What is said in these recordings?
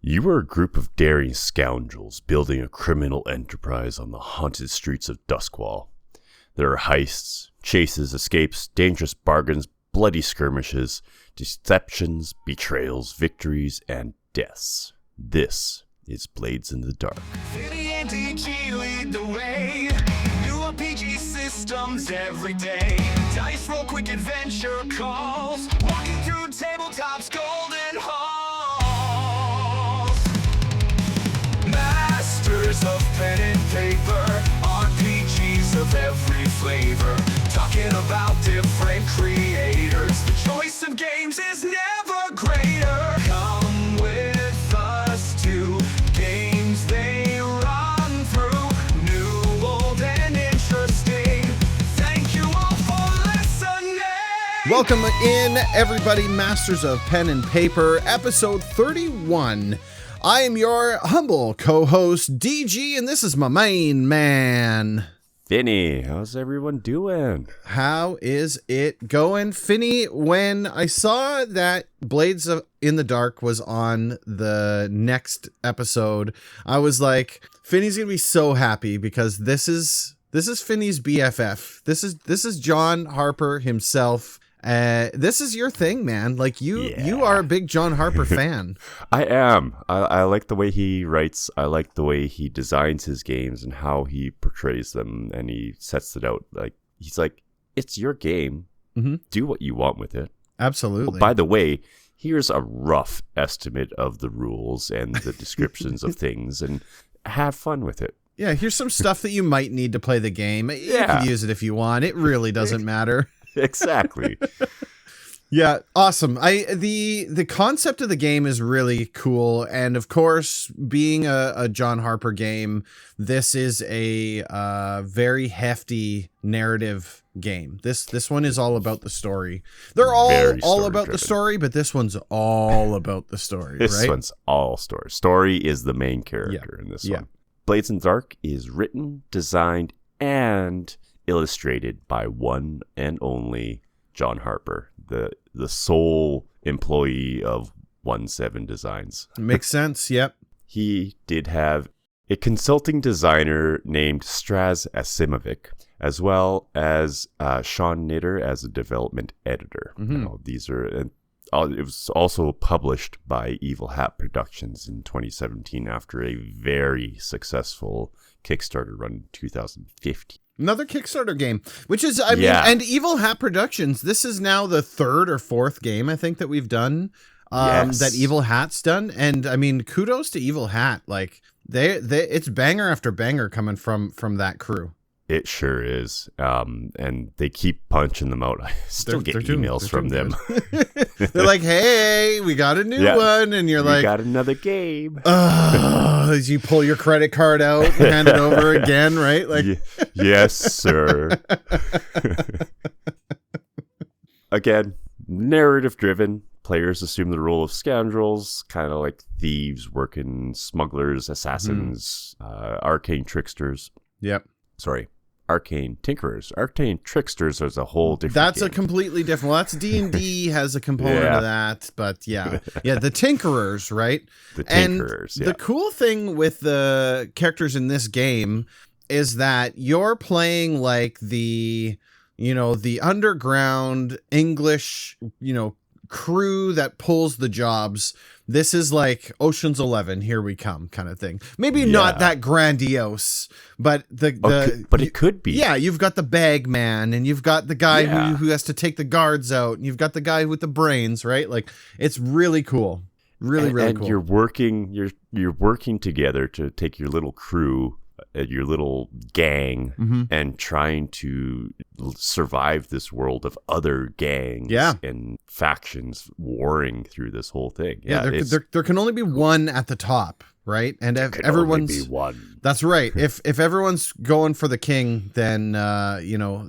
You were a group of daring scoundrels building a criminal enterprise on the haunted streets of Doskvol. There are heists, chases, escapes, dangerous bargains, bloody skirmishes, deceptions, betrayals, victories, and deaths. This is Blades in the Dark. Finny and DG lead the way. New RPG systems every day. Dice roll, quick adventure calls. Walking through tabletops, golden halls. Masters of pen and paper. RPGs of every flavor. Talking about different creators. The choice of games is never greater. Come with us to games they run through. New, old, and interesting. Thank you all for listening. Welcome in, everybody. Masters of Pen and Paper, episode 31. I am your humble co-host, DG, and this is my main man. Finny, how's everyone doing? How is it going? Finny, when I saw that Blades in the Dark was on the next episode, I was like, Finny's going to be so happy because this is Finny's BFF. This is John Harper himself. This is your thing, man. Like you are a big John Harper fan. I am. I like the way he writes. I like the way he designs his games and how he portrays them, and he sets it out. Like he's like, it's your game. Mm-hmm. Do what you want with it. Absolutely. Oh, by the way, here's a rough estimate of the rules and the descriptions of things, and have fun with it. Yeah, here's some stuff that you might need to play the game. You can use it if you want. It really doesn't matter. Exactly. Yeah, awesome. The concept of the game is really cool, and of course, being a John Harper game, this is a very hefty narrative game. This one is all about the story. They're all about the story, but this one's all about the story. This one's all story. Story is the main character in this one. Blades in the Dark is written, designed, and illustrated by one and only John Harper, the sole employee of 17 Designs. Makes sense. Yep. He did have a consulting designer named Straz Asimovic, as well as Sean Knitter as a development editor. Mm-hmm. It was also published by Evil Hat Productions in 2017 after a very successful Kickstarter run in 2015. Another Kickstarter game, which is, I mean, and Evil Hat Productions, this is now the third or fourth game, I think, that we've done, that Evil Hat's done. And I mean, kudos to Evil Hat. Like it's banger after banger coming from that crew. It sure is. And they keep punching them out. I still get emails from them. They're like, hey, we got a new one. And you're like, we got another game. As you pull your credit card out and hand it over again, right? Like, yes, sir. Again, narrative driven. Players assume the role of scoundrels, kind of like thieves, working smugglers, assassins, arcane tricksters. Yep. Sorry. Arcane tinkerers. Arcane tricksters is a whole different That's game. A completely different. Well, that's D&D has a component of that, but the tinkerers, right? The tinkerers. And the cool thing with the characters in this game is that you're playing like the underground English, crew that pulls the jobs. This is like Ocean's 11, here we come kind of thing. Maybe not that grandiose, but but it could be. Yeah, you've got the bag man, and you've got the guy who has to take the guards out, and you've got the guy with the brains, right? Like, it's really cool. Really cool. And you're working together to take your little crew, your little gang, and trying to survive this world of other gangs and factions warring through this whole thing. There can only be one at the top, right? And if everyone's only be one. That's right. If everyone's going for the king, then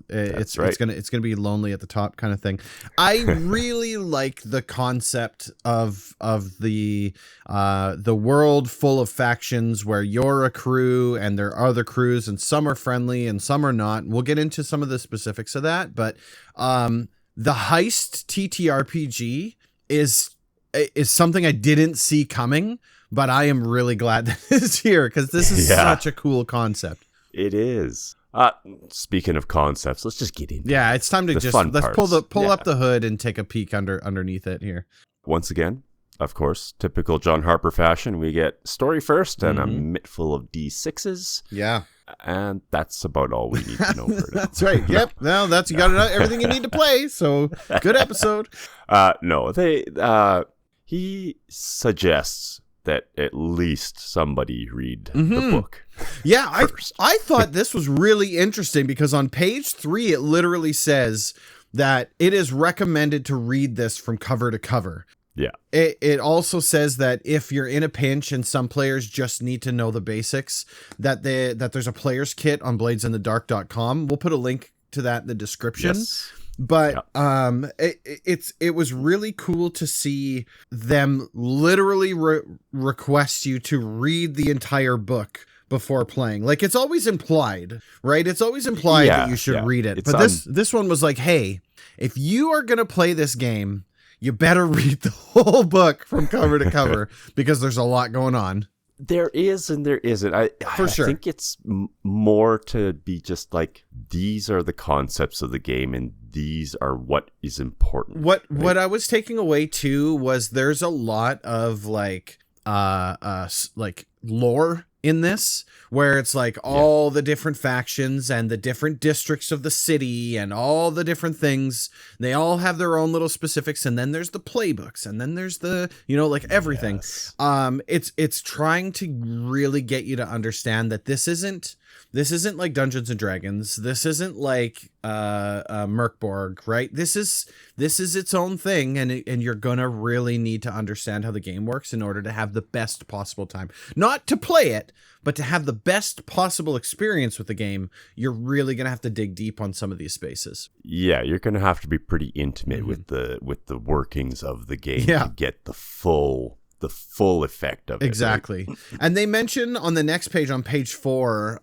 it's gonna be lonely at the top, kind of thing. I really like the concept of the world full of factions where you're a crew and there are other crews, and some are friendly and some are not. We'll get into some of the specifics of that, but the heist TTRPG is is something I didn't see coming, but I am really glad that it's here because this is such a cool concept. It is. Speaking of concepts, let's just get into Yeah, it's time to let's pull up the hood and take a peek underneath it here. Once again, of course, typical John Harper fashion, we get story first and a mitt full of D6s. Yeah. And that's about all we need to know for now. That's right. Yep. Well, you got everything you need to play. So good episode. He suggests that at least somebody read the book. Yeah, I thought this was really interesting because on page 3, it literally says that it is recommended to read this from cover to cover. Yeah. It also says that if you're in a pinch and some players just need to know the basics, that there's a player's kit on bladesinthedark.com. We'll put a link to that in the description. Yes. But it was really cool to see them literally request you to read the entire book before playing. Like, it's always implied, right? It's always implied that you should read it. But this one was like, hey, if you are going to play this game, you better read the whole book from cover to cover because there's a lot going on. There is and there isn't. I think it's more to be just like, these are the concepts of the game and these are what is important. What I was taking away too was there's a lot of like lore in this, where it's like all the different factions and the different districts of the city and all the different things. They all have their own little specifics, and then there's the playbooks, and then there's the, like everything. Yes. It's trying to really get you to understand that this isn't like Dungeons and Dragons. This isn't like Merkborg, right? This is its own thing, and you're gonna really need to understand how the game works in order to have the best possible time. Not to play it, but to have the best possible experience with the game. You're really gonna have to dig deep on some of these spaces. Yeah, you're gonna have to be pretty intimate with the workings of the game to get the full effect of it. Exactly. Right? And they mention on the next page, on page 4,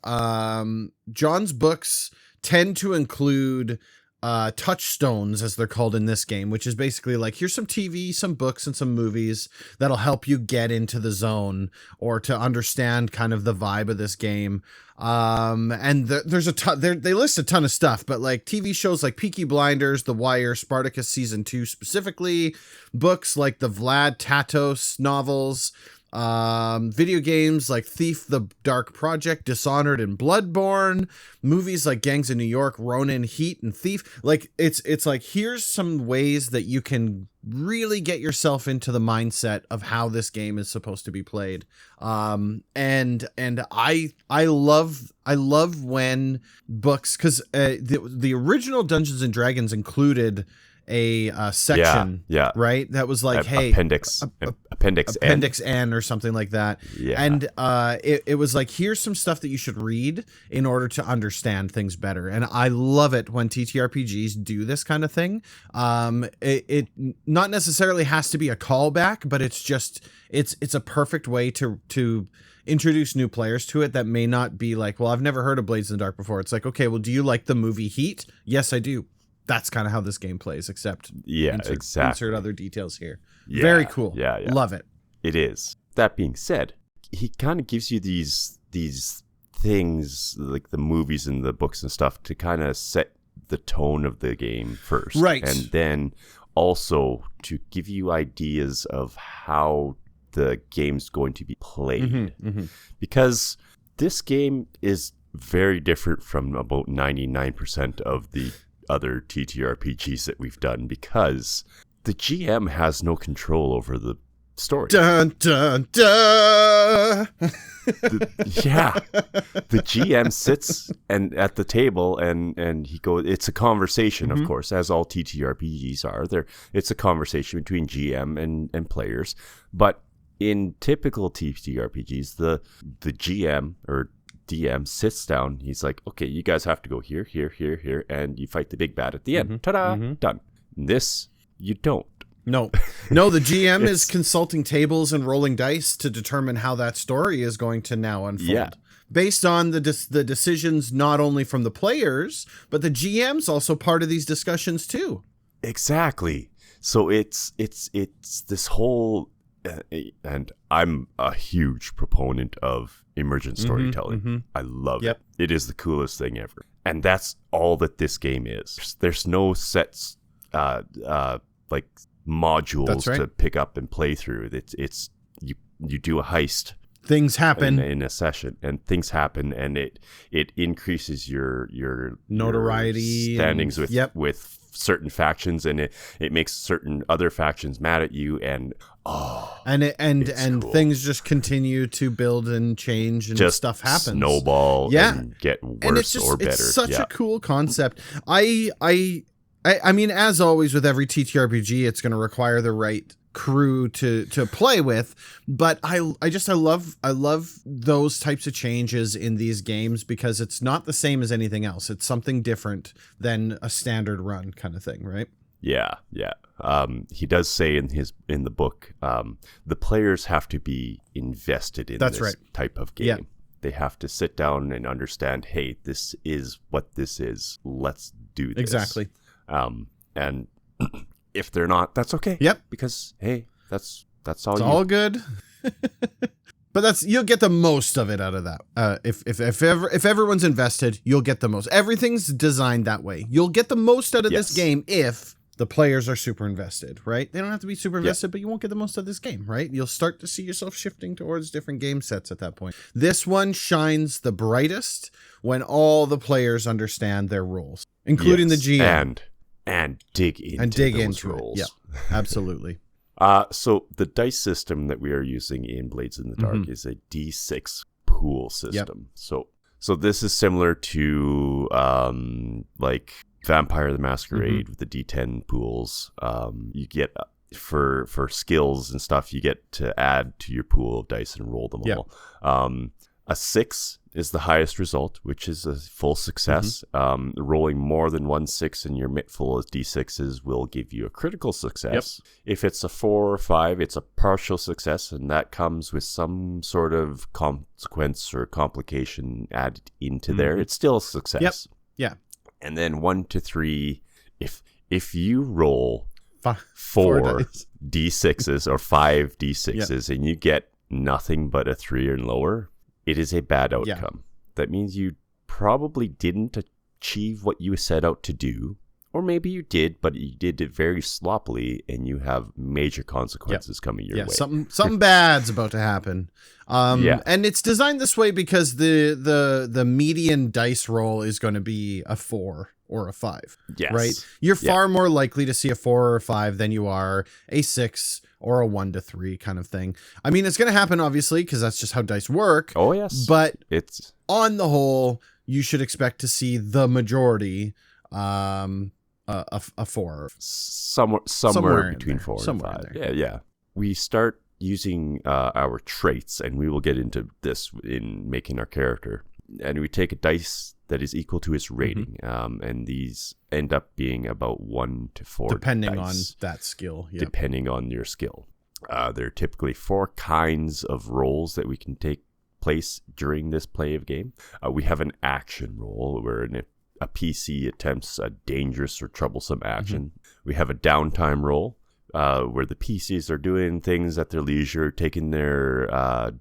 John's books tend to include touchstones, as they're called in this game, which is basically like, here's some TV, some books, and some movies that'll help you get into the zone or to understand kind of the vibe of this game. And there's a ton, they list a ton of stuff, but like TV shows like Peaky Blinders, The Wire, Spartacus season 2 specifically, books like the Vlad Tatos novels, video games like Thief, The Dark Project, Dishonored, and Bloodborne, movies like Gangs of New York, Ronin, Heat, and Thief. Like it's like, here's some ways that you can really get yourself into the mindset of how this game is supposed to be played. And I love when books, because the original Dungeons and Dragons incled a section, right? That was like, hey, appendix N or something like that. Yeah. And it was like, here's some stuff that you should read in order to understand things better. And I love it when TTRPGs do this kind of thing. It not necessarily has to be a callback, but it's just it's a perfect way to introduce new players to it that may not be like, well, I've never heard of Blades in the Dark before. It's like, okay, well, do you like the movie Heat? Yes, I do. That's kind of how this game plays, except insert other details here. Yeah, very cool. Yeah. Love it. It is. That being said, he kind of gives you these things like the movies and the books and stuff to kind of set the tone of the game first. Right. And then also to give you ideas of how the game's going to be played. Because this game is very different from about 99% of the other TTRPGs that we've done, because the GM has no control over the story. Dun, dun, dun. The GM sits at the table and he goes, it's a conversation, of course, as all TTRPGs are. It's a conversation between GM and players. But in typical TTRPGs, the GM or DM sits down. He's like, okay, you guys have to go here, here, here, here, and you fight the big bad at the end. Ta-da, done. This, you don't. No, the GM is consulting tables and rolling dice to determine how that story is going to now unfold. Based on the decisions not only from the players, but the GM's also part of these discussions too. Exactly. So it's this whole, and I'm a huge proponent of emergent storytelling. I love it. It is the coolest thing ever, and that's all that this game is. There's no sets like modules to pick up and play through. It's you do a heist. Things happen in a session, and things happen, and it increases your notoriety, your standings with certain factions, and it makes certain other factions mad at you, and cool. Things just continue to build and change, and just stuff happens, snowball, and get worse or better. It's such a cool concept. I mean, as always with every TTRPG, it's going to require the right crew to play with, but I love those types of changes in these games, because it's not the same as anything else. It's something different than a standard run kind of thing, right? Yeah. He does say in the book, the players have to be invested in this type of game. Yeah. They have to sit down and understand, hey, this is what this is. Let's do this. Exactly. And if they're not, that's okay. Yep. Because hey, that's all. It's all good. But you'll get the most of it out of that. If everyone's invested, you'll get the most. Everything's designed that way. You'll get the most out of this game if the players are super invested, right? They don't have to be super invested, but you won't get the most of this game, right? You'll start to see yourself shifting towards different game sets at that point. This one shines the brightest when all the players understand their roles, including the GM. And dig into those roles. Yeah, absolutely. So the dice system that we are using in Blades in the Dark is a D6 pool system. Yep. So this is similar to like Vampire the Masquerade with the D10 pools. You get for skills and stuff, you get to add to your pool of dice and roll them all. A 6 is the highest result, which is a full success. Rolling more than 1 6 in your mitt full of D6s will give you a critical success. Yep. If it's a 4 or 5, it's a partial success, and that comes with some sort of consequence or complication added into there. It's still a success. Yep. Yeah. And then 1 to 3, if you roll 4 D6s or 5 D6s and you get nothing but a 3 or lower, it is a bad outcome. That means you probably didn't achieve what you set out to do, or maybe you did, but you did it very sloppily, and you have major consequences coming your way. Something bad's about to happen. And it's designed this way because the median dice roll is going to be a 4 or a 5. Yes. Right? You're far more likely to see a 4 or a 5 than you are a 6 or a 1 to 3 kind of thing. I mean, it's going to happen, obviously, because that's just how dice work. Oh, yes. But it's on the whole, you should expect to see the majority a 4. Somewhere between 4 and 5. Yeah. We start using our traits, and we will get into this in making our character. And we take a dice that is equal to its rating. And these end up being about 1 to 4 depending dice, on that skill. Yep. Depending on your skill. There are typically 4 kinds of roles that we can take place during this play of game. We have an action roll where a PC attempts a dangerous or troublesome action. We have a downtime roll where the PCs are doing things at their leisure, taking their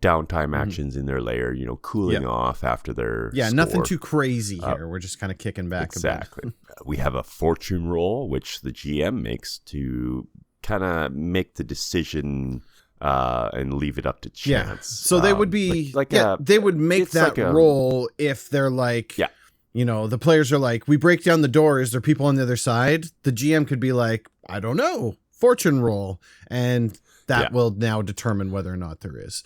downtime actions in their lair, cooling off after their score. Nothing too crazy here. We're just kind of kicking back exactly. a bit. We have a fortune roll, which the GM makes to kind of make the decision and leave it up to chance. So they would be they would make that roll if they're like, the players are like, we break down the door. Is there people on the other side? The GM could be like, I don't know. Fortune roll, and that will now determine whether or not there is.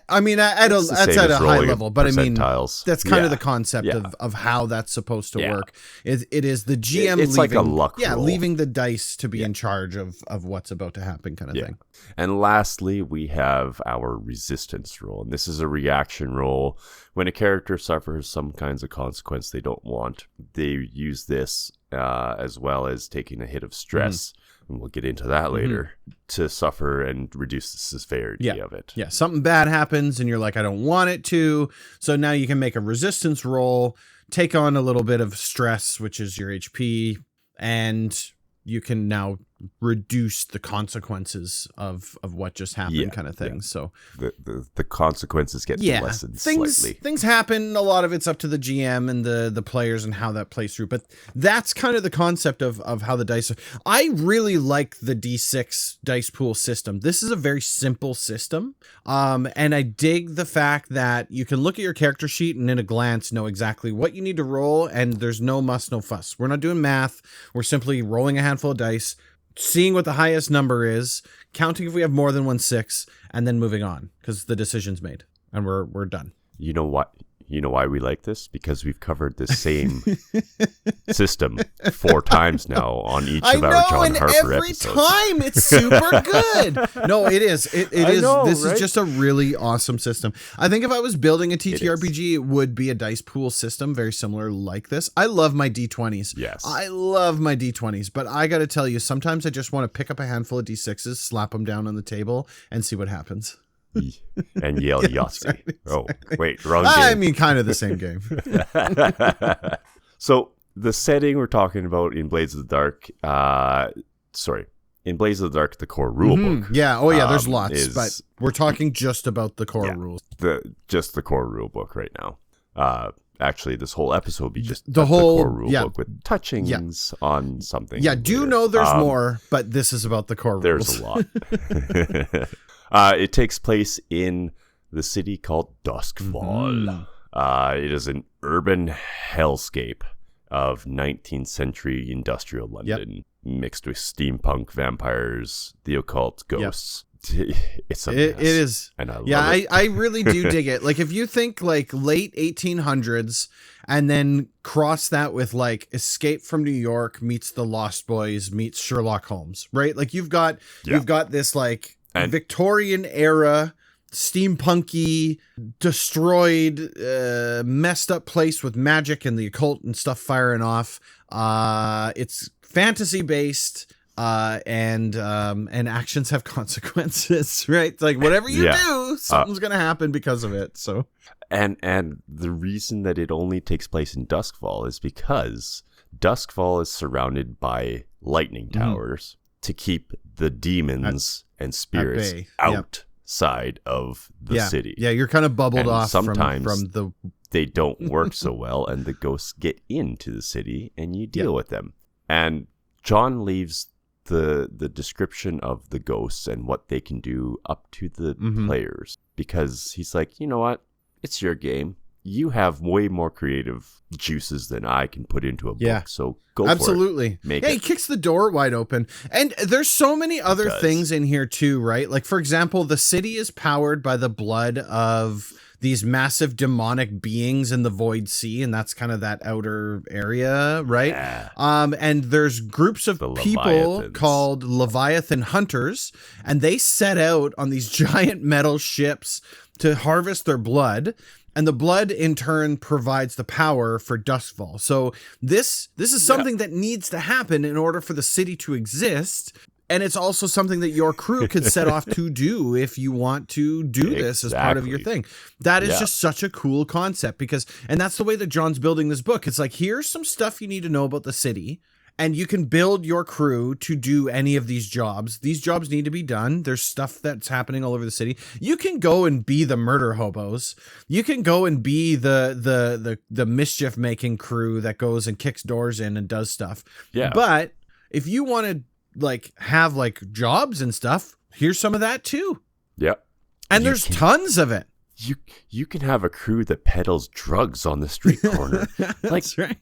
I mean, that's at a high level, but I mean, that's kind of the concept of how that's supposed to work. It is the GM it's leaving, like a luck roll. Leaving the dice to be in charge of what's about to happen kind of thing. And lastly, we have our resistance roll, and this is a reaction roll. When a character suffers some kinds of consequence they don't want, they use this as well as taking a hit of stress. And we'll get into that later, to suffer and reduce the severity of it. Yeah, something bad happens and you're like, I don't want it to. So now you can make a resistance roll, take on a little bit of stress, which is your HP, and you can now reduce the consequences of what just happened, kind of thing. Yeah. So the consequences get lessened slightly. Things happen. A lot of it's up to the GM and the players and how that plays through. But that's kind of the concept of how the dice are. I really like the D6 dice pool system. This is a very simple system. And I dig the fact that you can look at your character sheet and in a glance know exactly what you need to roll, and there's no muss, no fuss. We're not doing math. We're simply rolling a handful of dice, seeing what the highest number is, counting if we have more than 1 6, and then moving on because the decision's made and we're done. You know what? You know why we like this? Because we've covered the same system 4 times now on each of our John Harper episodes. Every time it's super good. No, it is. It is. Know, this is just a really awesome system. I think if I was building a TTRPG, it would be a dice pool system, very similar like this. I love my D20s. Yes. I love my D20s, but I got to tell you, sometimes I just want to pick up a handful of D6s, slap them down on the table, and see what happens. And yell Yahtzee. Right, exactly. Oh, wait, wrong game. I mean, kind of the same game. So the setting we're talking about in Blades of the Dark, in Blades of the Dark, the core rule book. Yeah, there's lots, but we're talking just about the core rules. Just the core rule book right now. Actually, this whole episode will be just the whole core rule book with touchings on something. Yeah, do know there's more, but this is about the core rules. There's a lot. It takes place in the city called Doskvol. It is an urban hellscape of 19th century industrial London, mixed with steampunk, vampires, the occult, ghosts. It's a mess. It is. And I love it. I really do dig it. Like, if you think like late 1800s and then cross that with like Escape from New York meets The Lost Boys meets Sherlock Holmes, right? Like you've got this like Victorian era, steampunky, destroyed, messed up place with magic and the occult and stuff firing off. It's fantasy based, and actions have consequences, right? It's like whatever you do, something's gonna happen because of it. So, and the reason that it only takes place in Doskvol is because Doskvol is surrounded by lightning towers to keep the demons and spirits outside of the city. Yeah, you're kind of bubbled off sometimes from the... They don't work so well, and the ghosts get into the city, and you deal with them. And John leaves the description of the ghosts and what they can do up to the players, because he's like, you know what? It's your game. You have way more creative juices than I can put into a book, so go Absolutely. for it. He kicks the door wide open. And there's so many other things in here too, right? Like, for example, the city is powered by the blood of these massive demonic beings in the Void Sea, and that's kind of that outer area, right? Yeah. And there's groups of people called Leviathan Hunters, and they set out on these giant metal ships to harvest their blood. And the blood, in turn, provides the power for Doskvol. So this is something that needs to happen in order for the city to exist. And it's also something that your crew could set off to do if you want to do this as part of your thing. That is just such a cool concept and that's the way that John's building this book. It's like, here's some stuff you need to know about the city. And you can build your crew to do any of these jobs. These jobs need to be done. There's stuff that's happening all over the city. You can go and be the murder hobos. You can go and be the mischief making crew that goes and kicks doors in and does stuff. Yeah. But if you want to like have like jobs and stuff, here's some of that too. Yep. And there's tons of it. You can have a crew that peddles drugs on the street corner. That's right.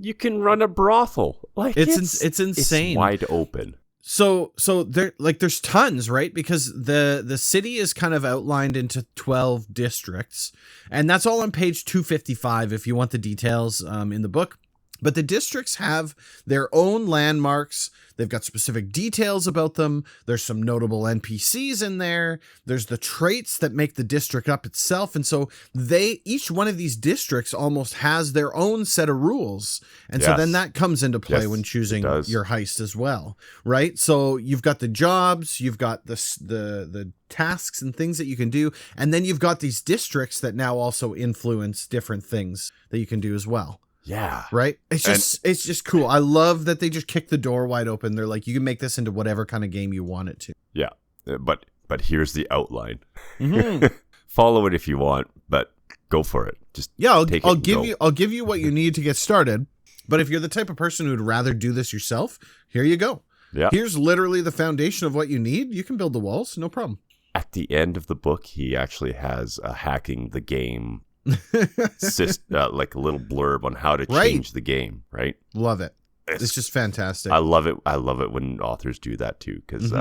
You can run a brothel. Like it's insane. It's wide open. So there's tons, right? Because the city is kind of outlined into 12 districts, and that's all on page 255 if you want the details in the book. But the districts have their own landmarks. They've got specific details about them. There's some notable NPCs in there. There's the traits that make the district up itself. And so each one of these districts almost has their own set of rules. And so then that comes into play when choosing your heist as well, right? So you've got the jobs, you've got the tasks and things that you can do. And then you've got these districts that now also influence different things that you can do as well. Yeah. Right? It's just cool. I love that they just kick the door wide open. They're like, you can make this into whatever kind of game you want it to. Yeah. But here's the outline. Mm-hmm. Follow it if you want, but go for it. Just Yeah, take I'll it and give go. I'll give you what you need to get started. But if you're the type of person who'd rather do this yourself, here you go. Yeah. Here's literally the foundation of what you need. You can build the walls, no problem. At the end of the book, he actually has a hacking the game like a little blurb on how to change the game, right? Love it. It's just fantastic. I love it. I love it when authors do that too, because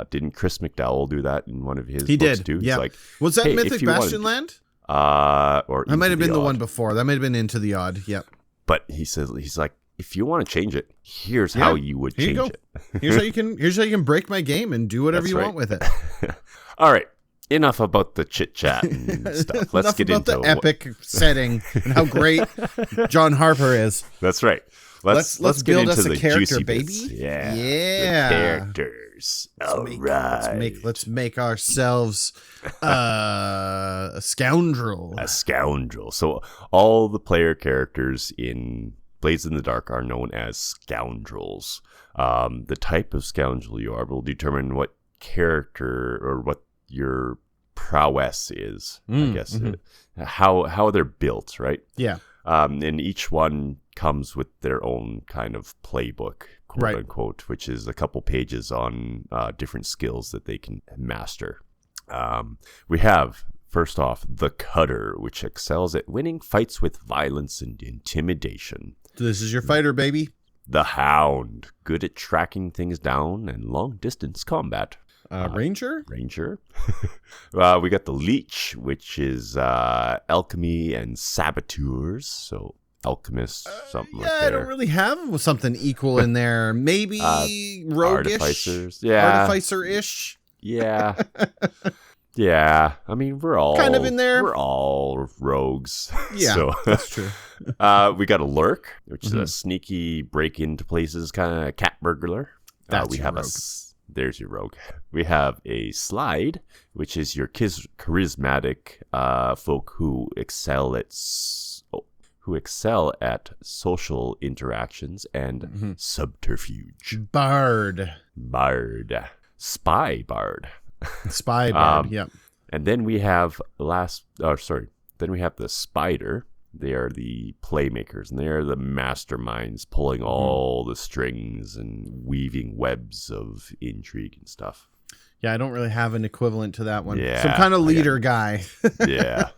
didn't Chris McDowell do that in one of his books too? Yeah. He's like, was that hey, Mythic Bastion Land? Or That might Into have been the Odd. one before. That might have been Into the Odd. Yep. But he's like, if you want to change it, here's how you would Here you change go. it. Here's how you can break my game and do whatever That's you right. want with it. All right. Enough about the chit chat and stuff. Let's Enough get about into the epic setting and how great John Harper is. That's right. Let's Let's get build into us a the character, juicy baby. bits. Yeah. Yeah. The characters. All right. Let's make ourselves a scoundrel. A scoundrel. So all the player characters in Blades in the Dark are known as scoundrels. The type of scoundrel you are will determine what character or what your prowess is, I guess. How they're built, right? Yeah. And each one comes with their own kind of playbook, quote unquote, which is a couple pages on different skills that they can master. We have, first off, the Cutter, which excels at winning fights with violence and intimidation. This is your fighter, baby. The Hound, good at tracking things down and long-distance combat. Ranger? Ranger. We got the Leech, which is alchemy and saboteurs. So alchemist, something like that. I don't really have something equal in there. Maybe roguish, Artificers. Yeah. artificer-ish. Yeah. Yeah. I mean, we're all Kind of in there. We're all rogues. Yeah, So, that's true. we got a Lurk, which is a sneaky break into places kind of cat burglar. That's we your have rogue. There's your rogue. We have a Slide, which is your charismatic folk who excel at social interactions and subterfuge. Bard. Spy bard. Spy bard, yep. And then we have then we have the Spider. They are the playmakers, and they are the masterminds pulling all the strings and weaving webs of intrigue and stuff. Yeah, I don't really have an equivalent to that one. Yeah, Some kind of leader guy. Yeah.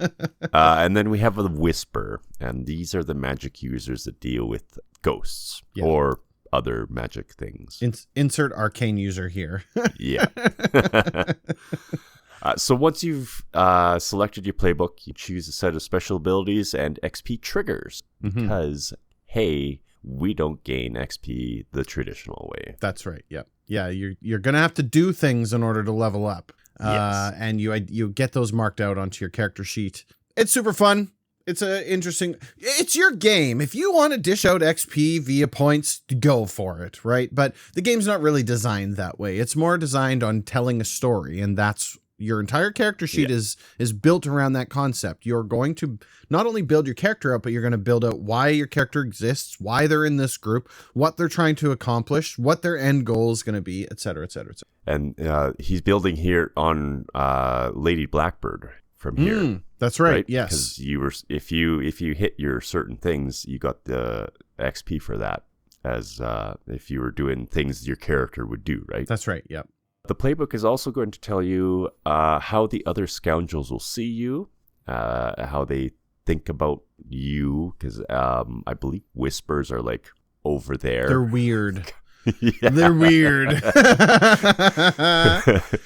And then we have the Whisper, and these are the magic users that deal with ghosts or other magic things. Insert arcane user here. Yeah. So once you've selected your playbook, you choose a set of special abilities and XP triggers because, hey, we don't gain XP the traditional way. That's right. Yep. Yeah, you're gonna have to do things in order to level up. Yes. And you get those marked out onto your character sheet. It's super fun. It's it's your game. If you want to dish out XP via points, go for it, right? But the game's not really designed that way. It's more designed on telling a story, and that's your entire character sheet is built around that concept. You're going to not only build your character up, but you're going to build out why your character exists, why they're in this group, what they're trying to accomplish, what their end goal is going to be, et cetera, et cetera, et cetera. And he's building here on Lady Blackbird from here. That's right. Yes. Because if you hit your certain things, you got the XP for that, as if you were doing things your character would do, right? That's right. Yep. The playbook is also going to tell you how the other scoundrels will see you, how they think about you, because I believe whispers are like over there. They're weird. Yeah. They're weird.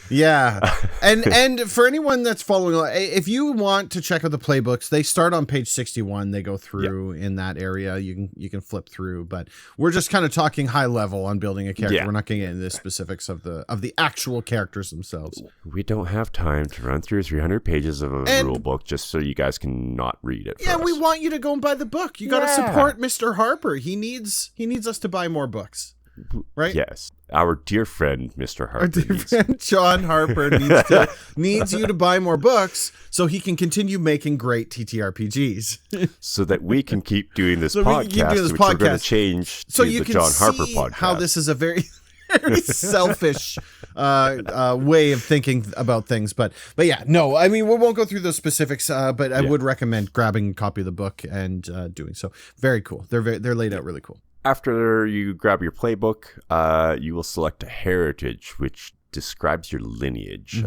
Yeah. And for anyone that's following, if you want to check out the playbooks, they start on page 61. They go through in that area. You can flip through, but we're just kind of talking high level on building a character. Yeah. We're not going to get into the specifics of the actual characters themselves. We don't have time to run through 300 pages of a rule book just so you guys can not read it. Yeah, for we us. want you to go and buy the book. You got to support Mr. Harper. He needs us to buy more books. Right? Yes. our dear friend, Mr. Harper. Our dear friend John Harper needs you to buy more books so he can continue making great TTRPGs. So that we can keep doing this podcast, which we're going to change to the John Harper podcast. How this is a very, very selfish way of thinking about things. But yeah, no, I mean, we won't go through those specifics, but I would recommend grabbing a copy of the book and doing so. Very cool. They're laid out really cool. After you grab your playbook, you will select a heritage, which describes your lineage.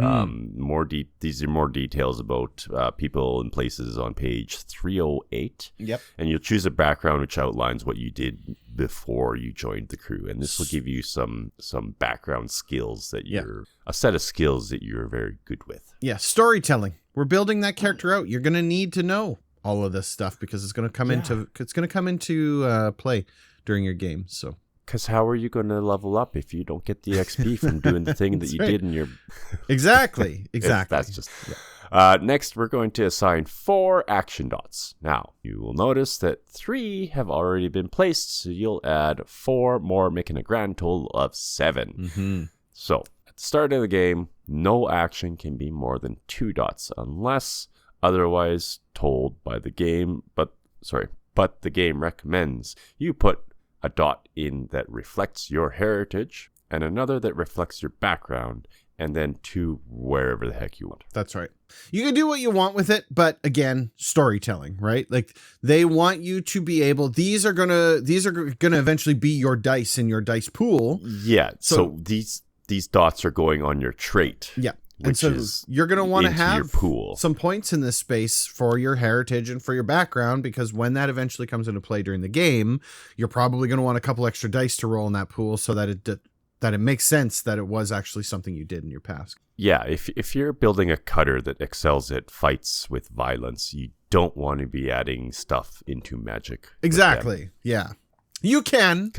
These are more details about people and places on page 308. Yep. And you'll choose a background which outlines what you did before you joined the crew. And this will give you some background skills that a set of skills that you're very good with. Yeah, storytelling. We're building that character out. You're going to need to know all of this stuff because it's going to come into play during your game. So, because how are you going to level up if you don't get the XP from doing the thing that you did in your... Exactly. That's just... next, we're going to assign 4 action dots. Now, you will notice that 3 have already been placed, so you'll add 4 more, making a grand total of 7. So, at the start of the game, no action can be more than 2 dots unless otherwise told by the game, but the game recommends you put a dot in that reflects your heritage and another that reflects your background, and then 2 wherever the heck you want. That's right. You can do what you want with it, but again, storytelling, right? Like they want you to be able, these are gonna eventually be your dice in your dice pool. Yeah. So these dots are going on your trait. Yeah. And so you're going to want to have pool. Some points in this space for your heritage and for your background, because when that eventually comes into play during the game, you're probably going to want a couple extra dice to roll in that pool so that it makes sense that it was actually something you did in your past. Yeah, if you're building a cutter that excels at fights with violence, you don't want to be adding stuff into magic. Exactly. Yeah. You can.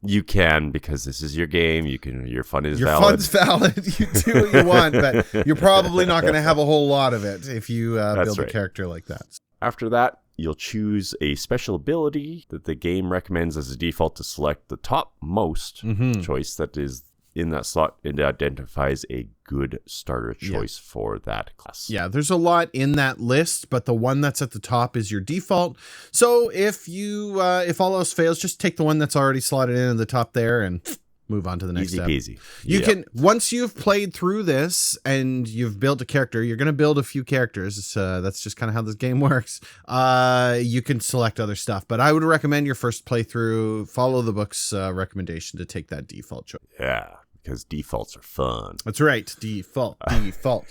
You can, because this is your game. Your fun is valid. Your fun's valid. You do what you want, but you're probably not going to have a whole lot of it if you build a character like that. After that, you'll choose a special ability that the game recommends as a default to select the topmost choice that is in that slot. It identifies a good starter choice for that class. Yeah, there's a lot in that list, but the one that's at the top is your default. So if if all else fails, just take the one that's already slotted in at the top there and move on to the next step. Easy peasy. You can, once you've played through this and you've built a character, you're going to build a few characters. That's just kind of how this game works. You can select other stuff, but I would recommend your first playthrough, follow the book's recommendation to take that default choice. Yeah. Because defaults are fun. That's right. Default. Default.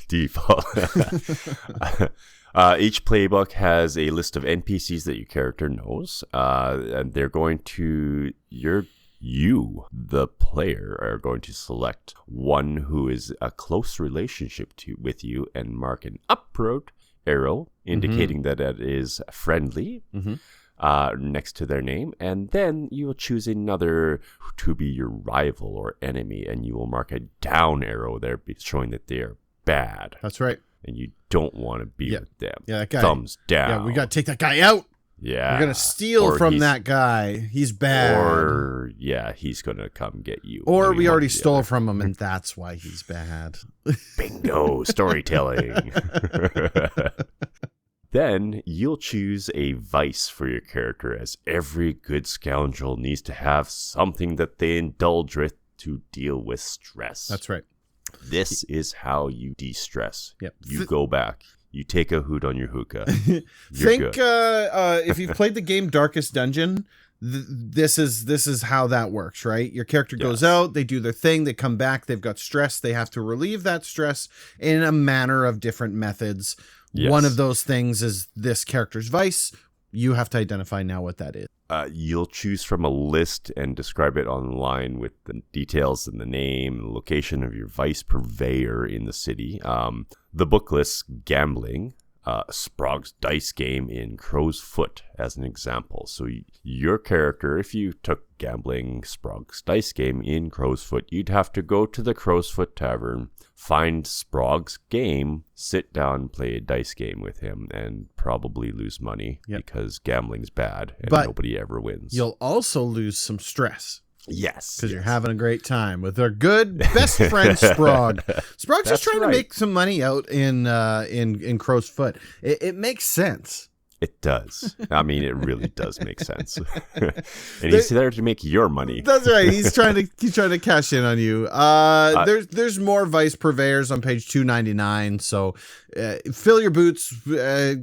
Each playbook has a list of NPCs that your character knows, and they're going to the player, are going to select one who is a close relationship with you and mark an upward arrow indicating that it is friendly. Next to their name, and then you will choose another to be your rival or enemy, and you will mark a down arrow there showing that they are bad. That's right. And you don't want to be with them. Yeah, that guy. Thumbs down. Yeah, we got to take that guy out. Yeah. We're going to steal from that guy. He's bad. Or, he's going to come get you. Or we already stole from him, and that's why he's bad. Bingo. Storytelling. Then you'll choose a vice for your character, as every good scoundrel needs to have something that they indulge with to deal with stress. That's right. This is how you de-stress. Yep. You go back. You take a hoot on your hookah. If you've played the game Darkest Dungeon, this is how that works, right? Your character goes out, they do their thing, they come back, they've got stress, they have to relieve that stress in a manner of different methods. Yes. One of those things is this character's vice. You have to identify now what that is. You'll choose from a list and describe it online with the details and the name and the location of your vice purveyor in the city. The book lists gambling, Sprague's dice game in Crow's Foot as an example. So your character, if you took gambling, Sprague's dice game in Crow's Foot, you'd have to go to the Crow's Foot Tavern, find Sprague's game, sit down, play a dice game with him, and probably lose money because gambling's bad and nobody ever wins. You'll also lose some stress. Yes. Because you're having a great time with our good best friend Sprague. Sprague's just trying to make some money out in Crow's Foot. It makes sense. It does. I mean, it really does make sense. And he's there to make your money. That's right. He's trying to cash in on you. There's more vice purveyors on page 299. So fill your boots,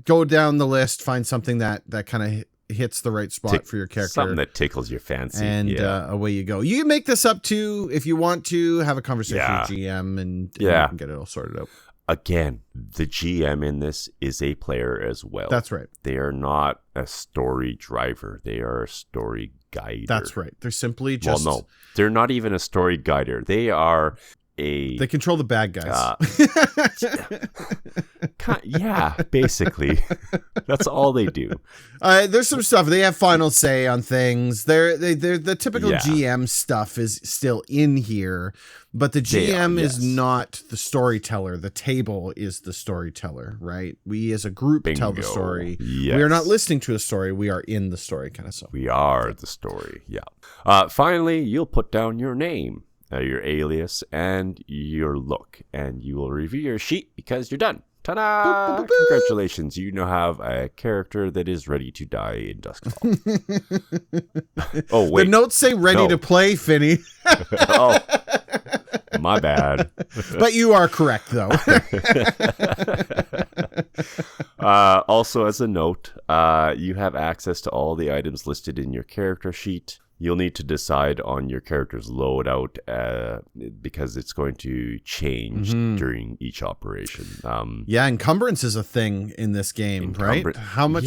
go down the list, find something that kind of hits the right spot for your character. Something that tickles your fancy. And away you go. You can make this up too if you want to have a conversation with GM and you can get it all sorted out. Again, the GM in this is a player as well. That's right. They are not a story driver. They are a story guider. That's right. They're simply just... Well, no. They're not even a story guider. They are They control the bad guys. Yeah, basically. That's all they do. There's some stuff. They have final say on things. They're the typical GM stuff is still in here, but the GM is not the storyteller. The table is the storyteller, right? We as a group tell the story. Yes. We are not listening to a story. We are in the story, kind of so. We are the story, yeah. Finally, you'll put down your name, your alias, and your look, and you will review your sheet because you're done. Ta-da! Boop, boop, boop. Congratulations, you now have a character that is ready to die in Doskvol. Oh, wait. The notes say ready to play, Finny. Oh, my bad. But you are correct, though. Also, as a note, you have access to all the items listed in your character sheet. You'll need to decide on your character's loadout because it's going to change during each operation. Encumbrance is a thing in this game, right? How much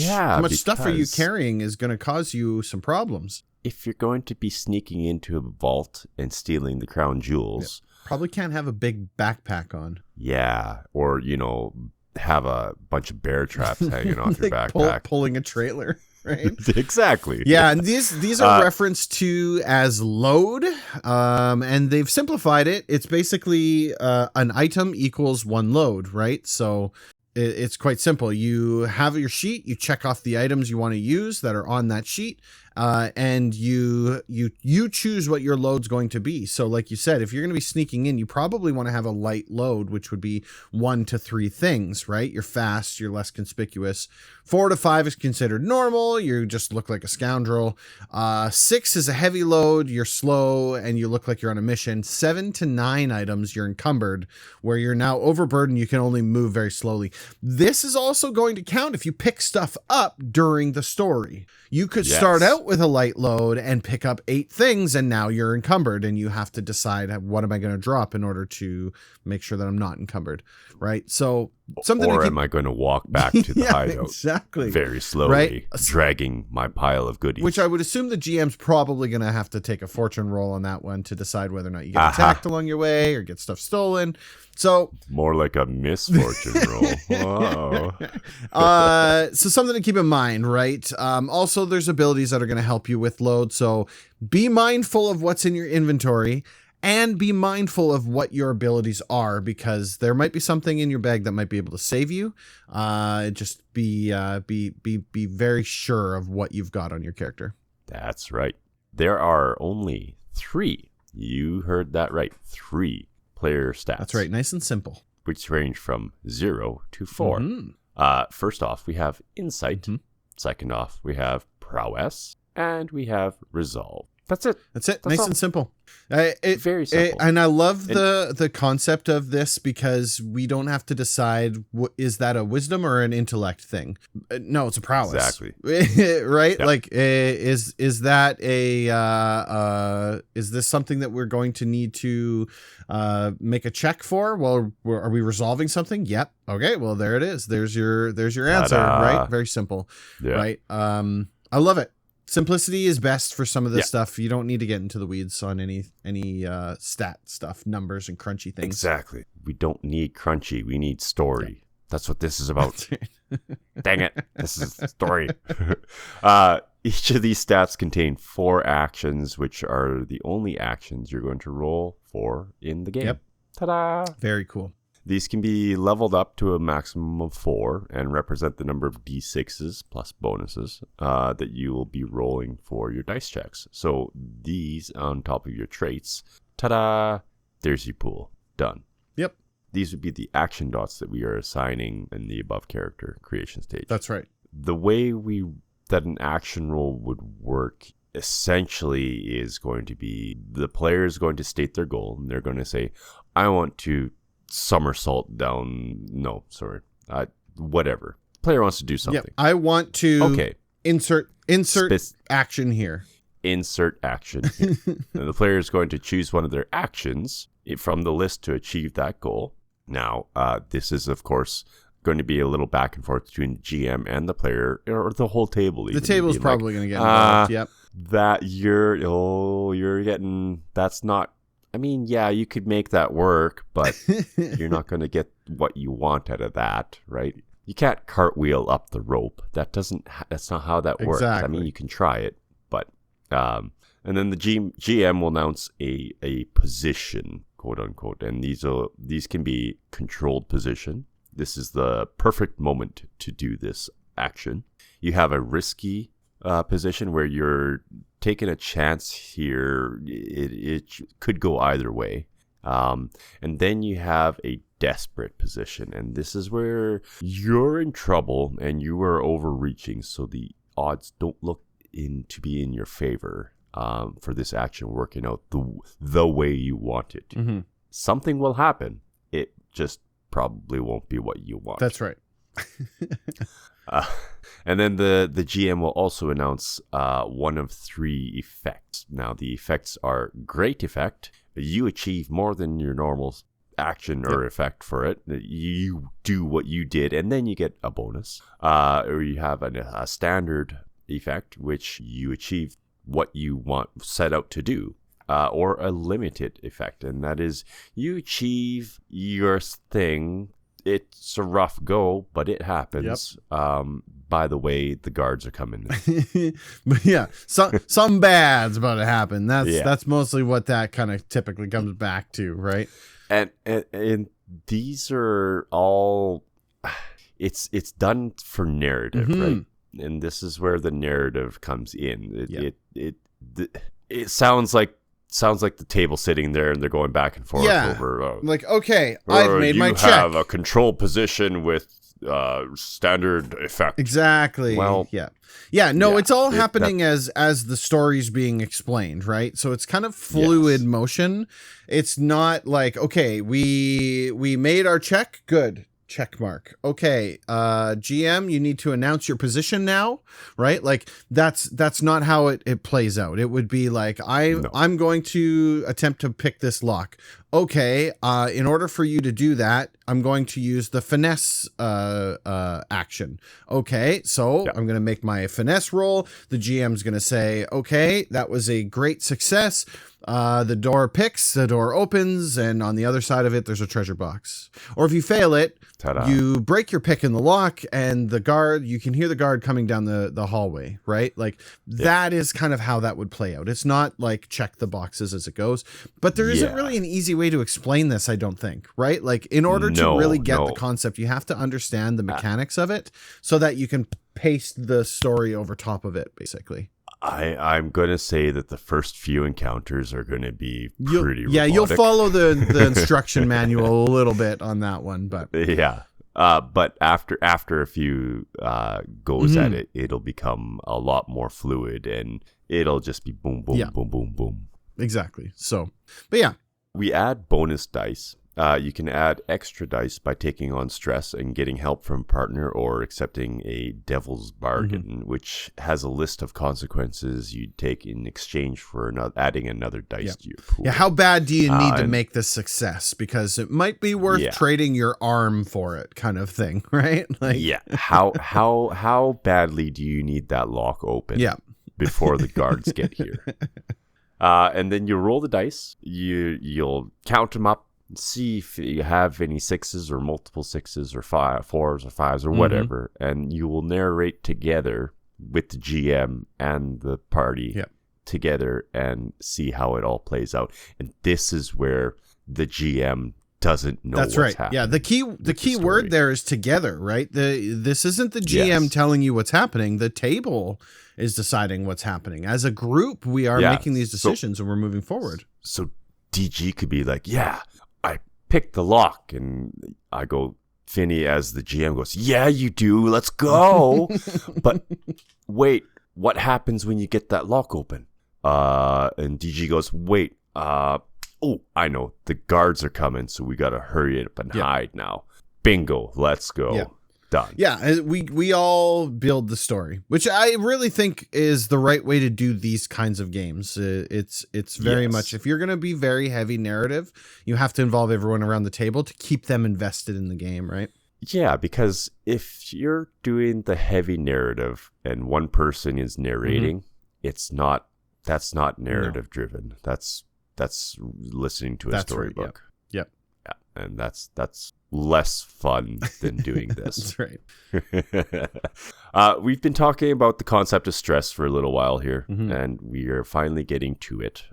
stuff are you carrying is going to cause you some problems. If you're going to be sneaking into a vault and stealing the crown jewels... Probably can't have a big backpack on. Yeah, or, have a bunch of bear traps hanging off your backpack. Pulling a trailer. Right? Exactly. Yeah, and these are referenced to as load, and they've simplified it. It's basically an item equals one load, right? So it's quite simple. You have your sheet, you check off the items you want to use that are on that sheet, and you choose what your load's going to be. So like you said, if you're going to be sneaking in, you probably want to have a light load, which would be 1 to 3 things, right? You're fast, you're less conspicuous. 4 to 5 is considered normal. You just look like a scoundrel. 6 is a heavy load. You're slow and you look like you're on a mission. 7 to 9 items, you're encumbered, where you're now overburdened. You can only move very slowly. This is also going to count if you pick stuff up during the story. You could start out with a light load and pick up 8 things, and now you're encumbered, and you have to decide what am I going to drop in order to make sure that I'm not encumbered, right? So something. Or am I going to walk back to the hideout very slowly, dragging my pile of goodies? Which I would assume the GM's probably going to have to take a fortune roll on that one to decide whether or not you get attacked along your way or get stuff stolen. So more like a misfortune roll. So something to keep in mind, right? Also, there's abilities that are going to help you with load. So be mindful of what's in your inventory and be mindful of what your abilities are, because there might be something in your bag that might be able to save you. Just be very sure of what you've got on your character. That's right. There are only 3. You heard that right. 3 player stats. That's right. Nice and simple. Which range from 0 to 4. First off, we have insight. Second off, we have prowess. And we have resolve. That's it. That's it. That's nice all. And simple. Very simple. And I love the concept of this, because we don't have to decide, is that a wisdom or an intellect thing? No, it's a prowess. Exactly. Right? Yep. Like, is that is this something that we're going to need to make a check for? Well, are we resolving something? Yep. Okay. Well, there it is. There's your answer. Right? Very simple. Yeah. Right. I love it. Simplicity is best for some of this stuff. You don't need to get into the weeds on any stat stuff, numbers and crunchy things. Exactly. We don't need crunchy. We need story. Yeah. That's what this is about. Dang it. This is story. Each of these stats contain 4 actions, which are the only actions you're going to roll for in the game. Yep. Ta-da! Very cool. These can be leveled up to a maximum of 4 and represent the number of d6s plus bonuses that you will be rolling for your dice checks. So these on top of your traits, ta-da, there's your pool. Done. Yep. These would be the action dots that we are assigning in the above character creation stage. That's right. The way that an action roll would work essentially is going to be the player is going to state their goal, and they're going to say, I want to somersault down, whatever. Player wants to do something. Yep. I want to insert action here. Insert action here. And the player is going to choose one of their actions from the list to achieve that goal. Now, this is, of course, going to be a little back and forth between the GM and the player, or the whole table. The table's probably going to get involved. Yep. That you're getting, that's not, I mean, yeah, you could make that work, but you're not going to get what you want out of that, right? You can't cartwheel up the rope. That's not how that works. Exactly. I mean, you can try it, but, and then the GM will announce a position, quote unquote, and these can be controlled position. This is the perfect moment to do this action. You have a risky position where you're taking a chance here. It could go either way. And then you have a desperate position, and this is where you're in trouble and you are overreaching, so the odds don't look to be in your favor for this action working out the way you want it. Mm-hmm. Something will happen. It just probably won't be what you want. That's right. And then the GM will also announce one of 3 effects. Now, the effects are great effect. You achieve more than your normal action or effect for it. You do what you did, and then you get a bonus. Or you have a standard effect, which you achieve what you set out to do. Or a limited effect, and that is you achieve your thing. It's a rough go, but it happens. Yep. By the way, the guards are coming. But yeah, some bad's about to happen. That's mostly what that kind of typically comes back to, right? And these are all. It's done for narrative, right? And this is where the narrative comes in. It sounds like the table sitting there and they're going back and forth over. Like, okay, I've made my check. You have a control position with standard effect. Exactly. Well, it's all happening as the story's being explained, right? So it's kind of fluid motion. It's not like, okay, we made our check, good. Check mark. Okay, GM, you need to announce your position now, right? Like that's not how it plays out. It would be like I'm going to attempt to pick this lock. Okay, in order for you to do that, I'm going to use the finesse action. Okay, so I'm going to make my finesse roll. The GM's going to say, okay, that was a great success. The door picks, the door opens, and on the other side of it, there's a treasure box. Or if you fail it, ta-da, you break your pick in the lock, and you can hear the guard coming down the hallway, right? Like that is kind of how that would play out. It's not like check the boxes as it goes, but there isn't really an easy way to explain this, I don't think, right? Like in order to really get the concept, you have to understand the mechanics of it so that you can paste the story over top of it, basically. I'm going to say that the first few encounters are going to be pretty robotic. Yeah, you'll follow the instruction manual a little bit on that one, but yeah. But after a few goes at it, it'll become a lot more fluid, and it'll just be boom, boom, boom, boom, boom. Exactly. So, but yeah. We add bonus dice. You can add extra dice by taking on stress and getting help from a partner or accepting a devil's bargain, which has a list of consequences you'd take in exchange for adding another dice to your pool. Yeah, how bad do you need to make this success? Because it might be worth trading your arm for it, kind of thing, right? Like, how badly do you need that lock open? Before the guards get here. And then you roll the dice. You'll count them up. See if you have any 6s or multiple 6s or 4s or 5s or whatever, and you will narrate together with the GM and the party together and see how it all plays out. And this is where the GM doesn't know That's what's right. happening. Yeah, the key word there is together, right? This isn't the GM Yes. telling you what's happening. The table is deciding what's happening. As a group, we are making these decisions and we're moving forward. So DG could be like, yeah, I picked the lock. And I go, Finny as the GM goes, yeah, you do. Let's go. But wait, what happens when you get that lock open? And DG goes, wait, oh, I know. The guards are coming, so we got to hurry up and hide now. Bingo. Let's go. Yeah. Done. Yeah, we all build the story, which I really think is the right way to do these kinds of games. It's very much, if you're going to be very heavy narrative, you have to involve everyone around the table to keep them invested in the game, right? Yeah, because if you're doing the heavy narrative and one person is narrating, that's not narrative driven. That's listening to a storybook. Yep. Yeah, and that's less fun than doing this. That's right. We've been talking about the concept of stress for a little while here, Mm-hmm. and we are finally getting to it.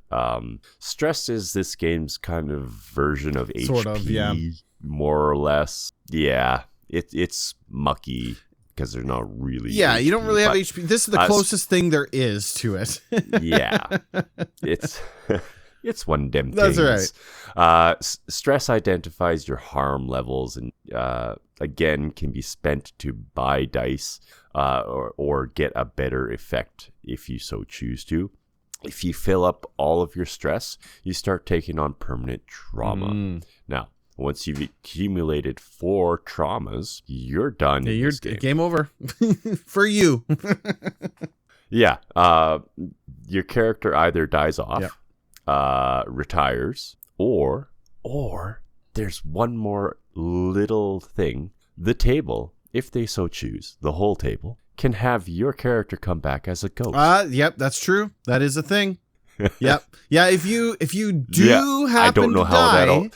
Stress is this game's kind of version of Sort HP, of, yeah. more or less. Yeah, it's mucky because they're not really. Yeah, you don't really have but, HP. This is the closest thing there is to it. Yeah, it's one damn thing. That's right. Stress identifies your harm levels and again can be spent to buy dice or get a better effect if you so choose to. If you fill up all of your stress, you start taking on permanent trauma. Now, once you've accumulated 4 traumas, you're done. Yeah, you're game over for you. Yeah. Your character either dies off, retires, or there's one more little thing. The table, if they so choose, the whole table, can have your character come back as a ghost. Yep, that's true. That is a thing. Yep. Yeah, if you do happen I don't know to how die,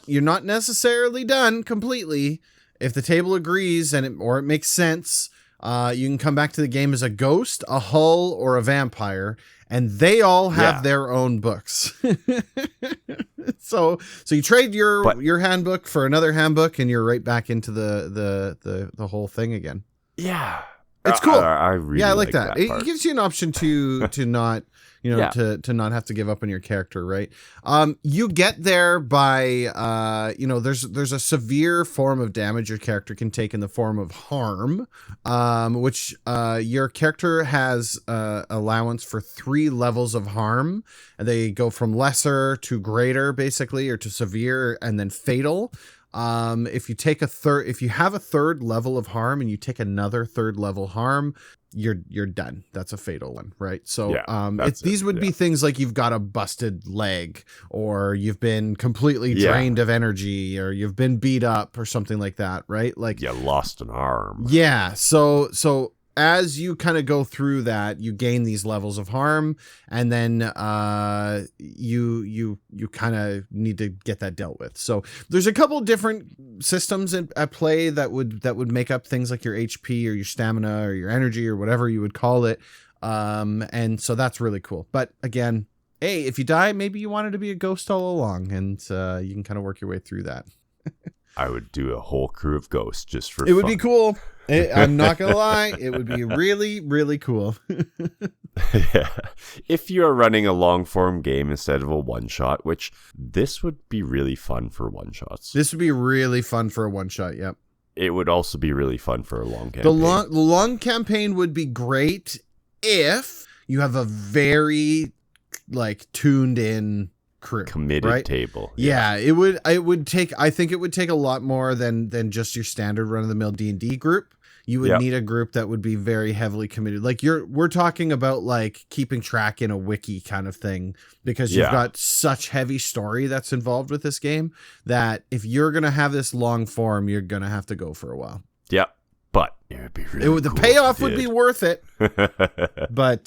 you're not necessarily done completely. If the table agrees and it makes sense, you can come back to the game as a ghost, a hull, or a vampire, and they all have their own books. So you trade your handbook for another handbook, and you're right back into the whole thing again. Yeah, it's cool. I really like that. part. It gives you an option to not. To not have to give up on your character, right? You get there by, there's a severe form of damage your character can take in the form of harm, which your character has allowance for 3 levels of harm. And they go from lesser to greater, basically, or to severe, and then fatal. If you have a 3rd level of harm and you take another 3rd level harm, you're done. That's a fatal one, right? So these would be things like you've got a busted leg, or you've been completely drained of energy, or you've been beat up or something like that, right? Like you lost an arm. Yeah. So as you kind of go through that, you gain these levels of harm, and then you kind of need to get that dealt with. So there's a couple different systems at play that would make up things like your HP or your stamina or your energy or whatever you would call it. And so that's really cool. But again, hey, if you die, maybe you wanted to be a ghost all along, and you can kind of work your way through that. I would do a whole crew of ghosts just for It would fun. be cool. I'm not gonna lie, it would be really, really cool. Yeah. If you're running a long form game instead of a one shot, which this would be really fun for one shots. This would be really fun for a one shot. Yep. It would also be really fun for a long campaign. The long campaign would be great if you have a very tuned in crew, committed right? table. Yeah, it would take. I think it would take a lot more than just your standard run of the mill D&D group. You would need a group that would be very heavily committed. We're talking about keeping track in a wiki kind of thing, because you've got such heavy story that's involved with this game that if you're going to have this long form, you're going to have to go for a while. Yeah. But it would be really The cool payoff would be worth it. but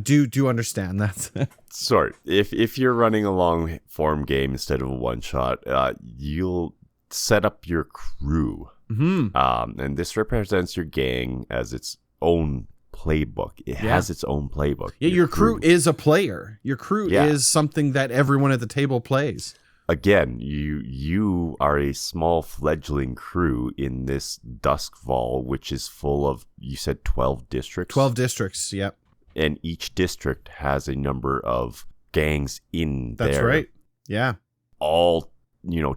do understand that. Sorry. If you're running a long form game instead of a one shot, you'll set up your crew. Mm-hmm. And this represents your gang as its own playbook. It has its own playbook. Yeah, your crew is a player. Your crew is something that everyone at the table plays. again, you are a small fledgling crew in this Doskvol, which is full of, you said 12 districts? 12 districts, yep. And each district has a number of gangs in there. That's right. Yeah. All,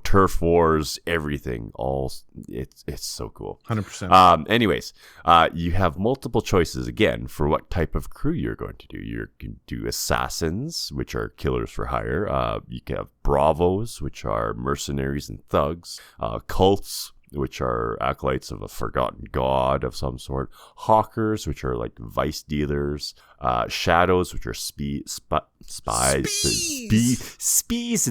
turf wars, everything. All it's so cool. 100%. Anyways, you have multiple choices again for what type of crew you're going to do. You can do assassins, which are killers for hire. You can have bravos, which are mercenaries and thugs. Cults, which are acolytes of a forgotten god of some sort. Hawkers, which are like vice dealers. Shadows, which are spies and thieves. Thieves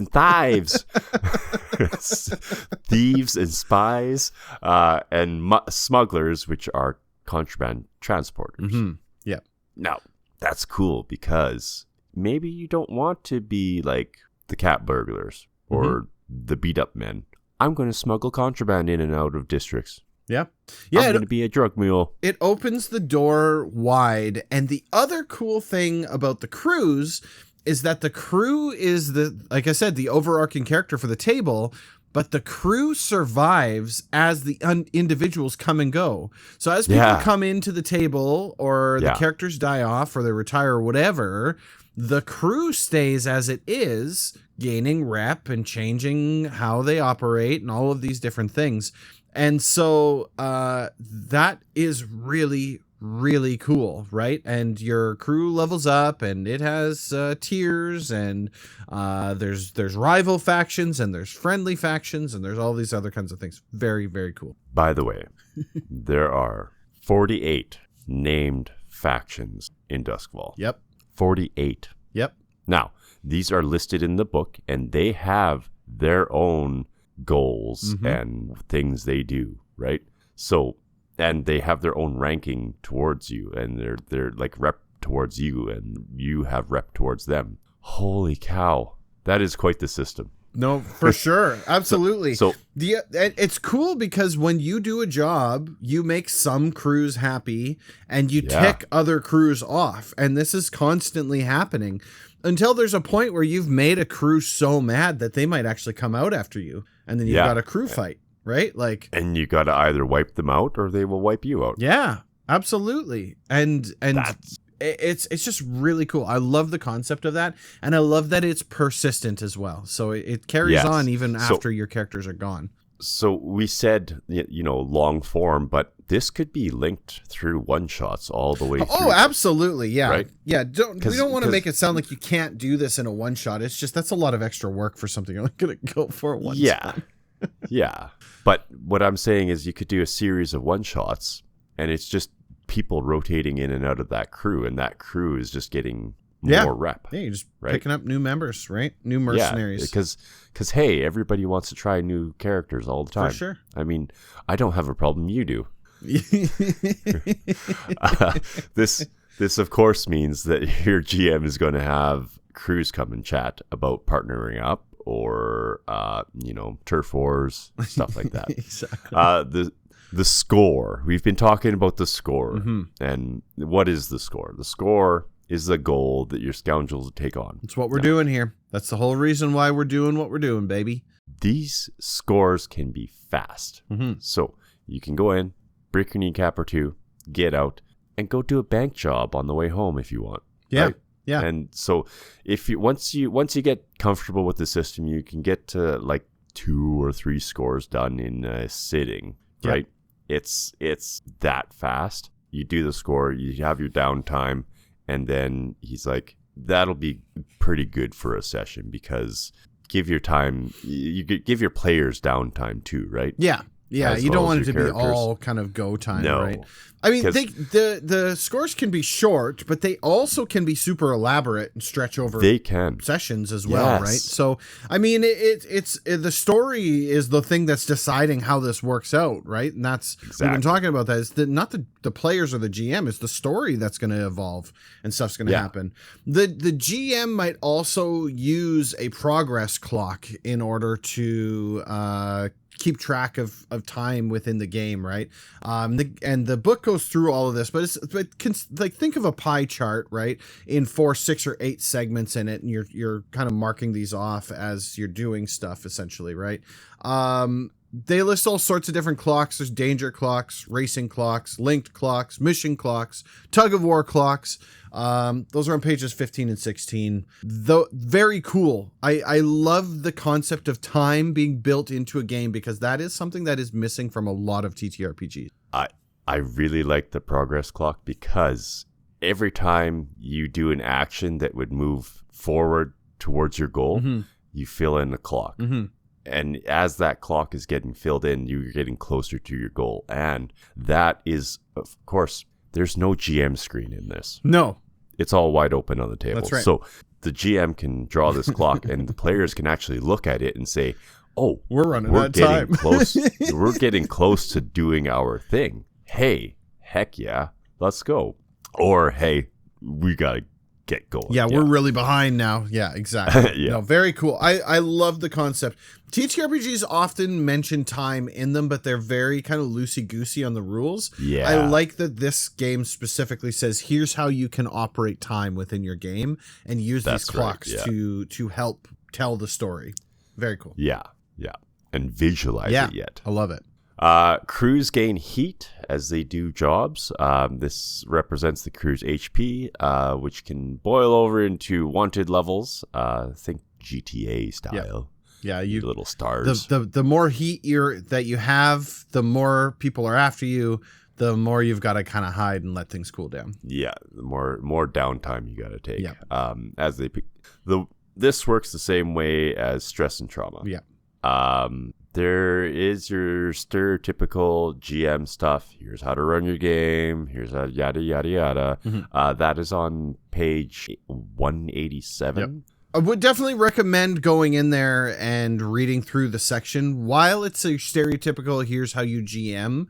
and spies. And smugglers, which are contraband transporters. Mm-hmm. Yeah. Now, that's cool because maybe you don't want to be like the cat burglars or the beat up men. I'm going to smuggle contraband in and out of districts. Yeah. I'm going to be a drug mule. It opens the door wide. And the other cool thing about the crews is that the crew is like I said, the overarching character for the table, but the crew survives as the individuals come and go. So as people come into the table or the characters die off or they retire or whatever, the crew stays as it is, gaining rep and changing how they operate and all of these different things. And so that is really, really cool, right? And your crew levels up and it has tiers and there's rival factions and there's friendly factions and there's all these other kinds of things. Very, very cool. By the way, there are 48 named factions in Doskvol. Yep. 48. Yep. Now, these are listed in the book, and they have their own goals and things they do, right? So, and they have their own ranking towards you, and they're like rep towards you, and you have rep towards them. Holy cow, that is quite the system. No, for sure. Absolutely. So it's cool because when you do a job, you make some crews happy and you tick other crews off. And this is constantly happening until there's a point where you've made a crew so mad that they might actually come out after you. And then you've got a crew fight, right? And you got to either wipe them out or they will wipe you out. Yeah, absolutely. And it's just really cool. I love the concept of that, and I love that it's persistent as well. So it carries on even after your characters are gone. So we said, long form, but this could be linked through one-shots all the way through. Oh, absolutely, yeah. Right? Yeah, we don't want to make it sound like you can't do this in a one-shot. It's just that's a lot of extra work for something you're going to go for one time. Yeah. But what I'm saying is you could do a series of one-shots, and it's just people rotating in and out of that crew, and that crew is just getting more rep. Yeah, you're just picking up new members, right? New mercenaries. Because hey, everybody wants to try new characters all the time. For sure. I mean, I don't have a problem. You do. This of course means that your GM is going to have crews come and chat about partnering up or turf wars, stuff like that. Exactly. The score. We've been talking about the score. And what is the score? The score is the goal that your scoundrels take on. It's what we're doing here. That's the whole reason why we're doing what we're doing, baby. These scores can be fast. So you can go in, break your kneecap or two, get out, and go do a bank job on the way home if you want. Yeah. Right? Yeah. And so if you once you get comfortable with the system, you can get to like 2 or 3 scores done in a sitting. Yep. Right? It's that fast. You do the score, you have your downtime, and then he's like, that'll be pretty good for a session because you give your players downtime too, right? Yeah. Yeah, As you well don't want as it to your be characters. all kind of go time, No. right? I mean, the scores can be short, but they also can be super elaborate and stretch over They can. sessions as well, Yes. right? So, I mean, it's the story is the thing that's deciding how this works out, right? And that's we've been Exactly. talking about that. It's not the players or the GM, it's the story that's going to evolve and stuff's going to happen. The GM might also use a progress clock in order to keep track of time within the game, right? And the book goes through all of this, but like think of a pie chart, right? In 4, 6, or 8 segments in it, and you're kind of marking these off as you're doing stuff, essentially, right? They list all sorts of different clocks. There's danger clocks, racing clocks, linked clocks, mission clocks, tug of war clocks. Those are on pages 15 and 16. Though very cool. I love the concept of time being built into a game because that is something that is missing from a lot of TTRPGs. I really like the progress clock because every time you do an action that would move forward towards your goal, you fill in the clock. And as that clock is getting filled in, you're getting closer to your goal. And that is, of course, there's no GM screen in this. No. It's all wide open on the table. That's right. So the GM can draw this clock and the players can actually look at it and say, oh, we're running out of time. Close. We're getting close to doing our thing. Hey, heck yeah, let's go. Or, hey, we got to get going. Yeah, we're really behind now. Yeah, exactly. No, very cool. I love the concept. TTRPGs often mention time in them, but they're very kind of loosey-goosey on the rules. Yeah. I like that this game specifically says, here's how you can operate time within your game and use these clocks to help tell the story. Very cool. Yeah. And visualize it yet. I love it. Crews gain heat as they do jobs. This represents the crew's HP, which can boil over into wanted levels. Think GTA style. Yeah, you little stars. The more heat that you have, the more people are after you. The more you've got to kind of hide and let things cool down. Yeah, the more downtime you got to take. Yeah. As they this works the same way as stress and trauma. Yeah. There is your stereotypical GM stuff. Here's how to run your game. Here's how yada yada yada. That is on page 187. Yep. I would definitely recommend going in there and reading through the section. While it's a stereotypical, here's how you GM.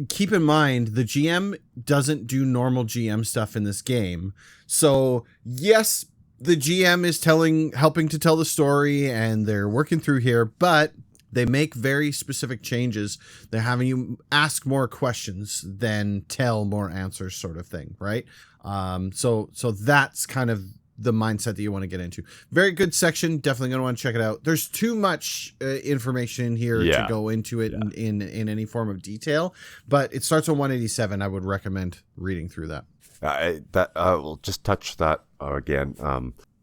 Keep in mind, the GM doesn't do normal GM stuff in this game. So yes, the GM is helping to tell the story and they're working through here, but they make very specific changes. They're having you ask more questions than tell more answers sort of thing, right? So that's kind of the mindset that you want to get into. Very good section. Definitely going to want to check it out. There's too much information in here to go into it in any form of detail, but it starts on 187. I would recommend reading through that. We'll just touch that again.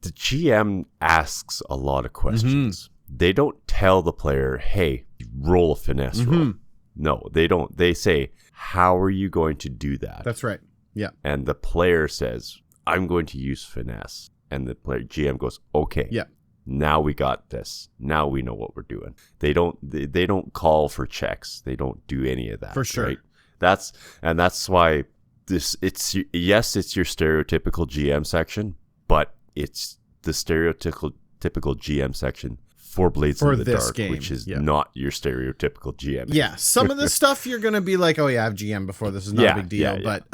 The GM asks a lot of questions. They don't tell the player, hey, roll a finesse roll. No, they don't. They say, how are you going to do that? That's right. Yeah. And the player says, I'm going to use finesse. And the GM goes, okay. Yeah. Now we got this. Now we know what we're doing. They don't call for checks. They don't do any of that. For sure. Right? That's why it's your stereotypical GM section, but it's the stereotypical GM section for Blades in the Dark, game. Which is not your stereotypical GM. Yeah, some of the stuff you're gonna be like, oh yeah, I've GM before. This is not a big deal. But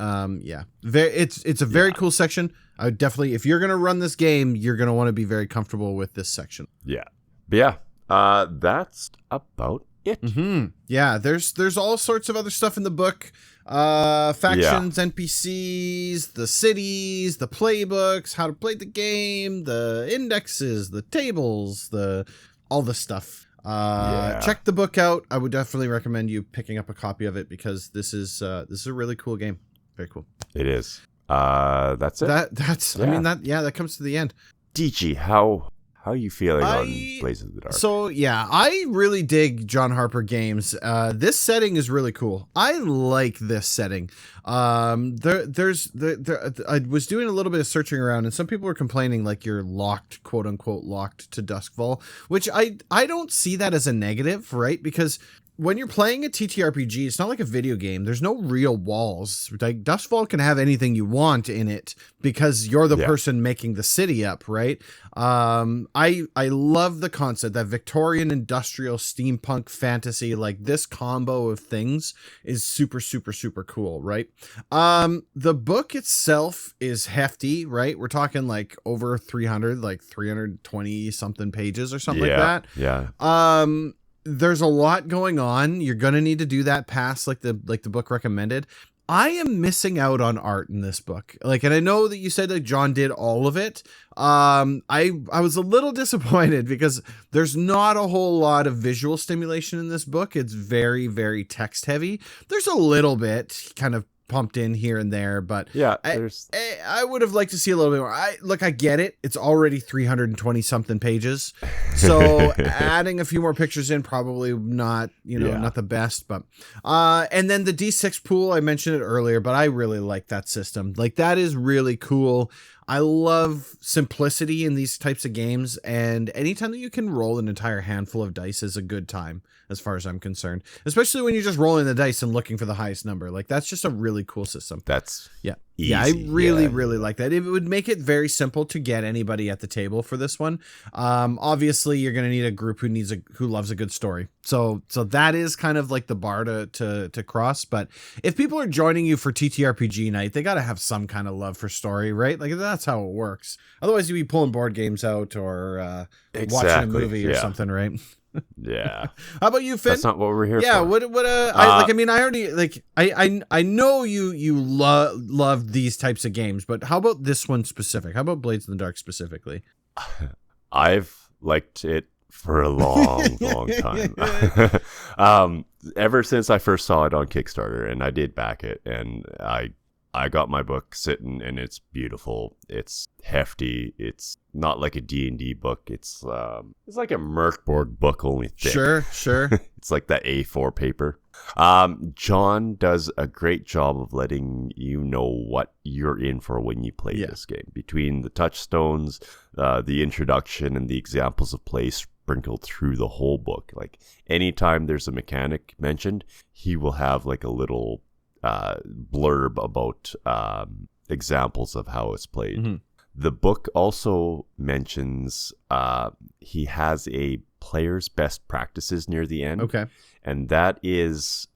it's a very cool section. I would definitely, if you're gonna run this game, you're gonna want to be very comfortable with this section. Yeah, but that's about it. Yeah, there's all sorts of other stuff in the book. Factions, NPCs, the cities, the playbooks, how to play the game, the indexes, the tables, all the stuff. Check the book out. I would definitely recommend you picking up a copy of it because this is a really cool game. Very cool. It is. That's it. That comes to the end. DG, how are you feeling on Blades in the Dark? So yeah, I really dig John Harper games. This setting is really cool. I like this setting. I was doing a little bit of searching around, and some people were complaining like you're locked, quote unquote, locked to Doskvol, which I don't see that as a negative, right? Because when you're playing a TTRPG, it's not like a video game. There's no real walls. Like Doskvol can have anything you want in it because you're the person making the city up, right? I love the concept that Victorian industrial steampunk fantasy, like this combo of things is super, super, super cool, right? The book itself is hefty, right? We're talking like over 300, like 320 something pages or something like that. Yeah. there's a lot going on. You're going to need to do that past like the book recommended. I am missing out on art in this book. Like, and I know that you said that John did all of it. I was a little disappointed because there's not a whole lot of visual stimulation in this book. It's very, very text heavy. There's a little bit kind of pumped in here and there, but Yeah, I would have liked to see a little bit more. I get it. It's already 320 something pages. So adding a few more pictures in, probably not, not the best, but, and then the D6 pool, I mentioned it earlier, but I really like that system. Like, that is really cool. I love simplicity in these types of games, and anytime that you can roll an entire handful of dice is a good time, as far as I'm concerned. Especially when you're just rolling the dice and looking for the highest number. Like, that's just a really cool system. That's yeah. easy. Yeah, I really like that. It would make it very simple to get anybody at the table for this one. Obviously, you're going to need a group who loves a good story. So that is kind of like the bar to cross. But if people are joining you for TTRPG night, they got to have some kind of love for story, right? Like, that's how it works. Otherwise, you'd be pulling board games out or watching a movie or something, right? Yeah. How about you, Finn? That's not what we're here for. Yeah, I know you love these types of games, but how about this one specific? How about Blades in the Dark specifically? I've liked it for a long time. Ever since I first saw it on Kickstarter, and I did back it, and I got my book sitting, and it's beautiful. It's hefty. It's not like a D&D book. It's like a Merkborg book, only thick. Sure. It's like that A4 paper. John does a great job of letting you know what you're in for when you play this game. Between the touchstones, the introduction, and the examples of play sprinkled through the whole book. Like, anytime there's a mechanic mentioned, he will have like a little blurb about examples of how it's played. Mm-hmm. The book also mentions he has a player's best practices near the end. Okay. And that is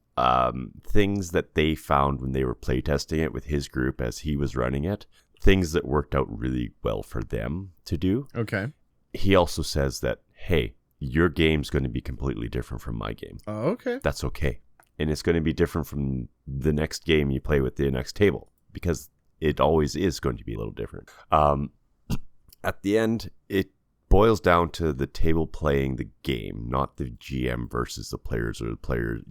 things that they found when they were playtesting it with his group as he was running it. Things that worked out really well for them to do. Okay. He also says that, hey, your game's going to be completely different from my game. Oh, okay. That's okay. And it's going to be different from the next game you play with the next table, because it always is going to be a little different. At the end, it boils down to the table playing the game, not the GM versus the players or the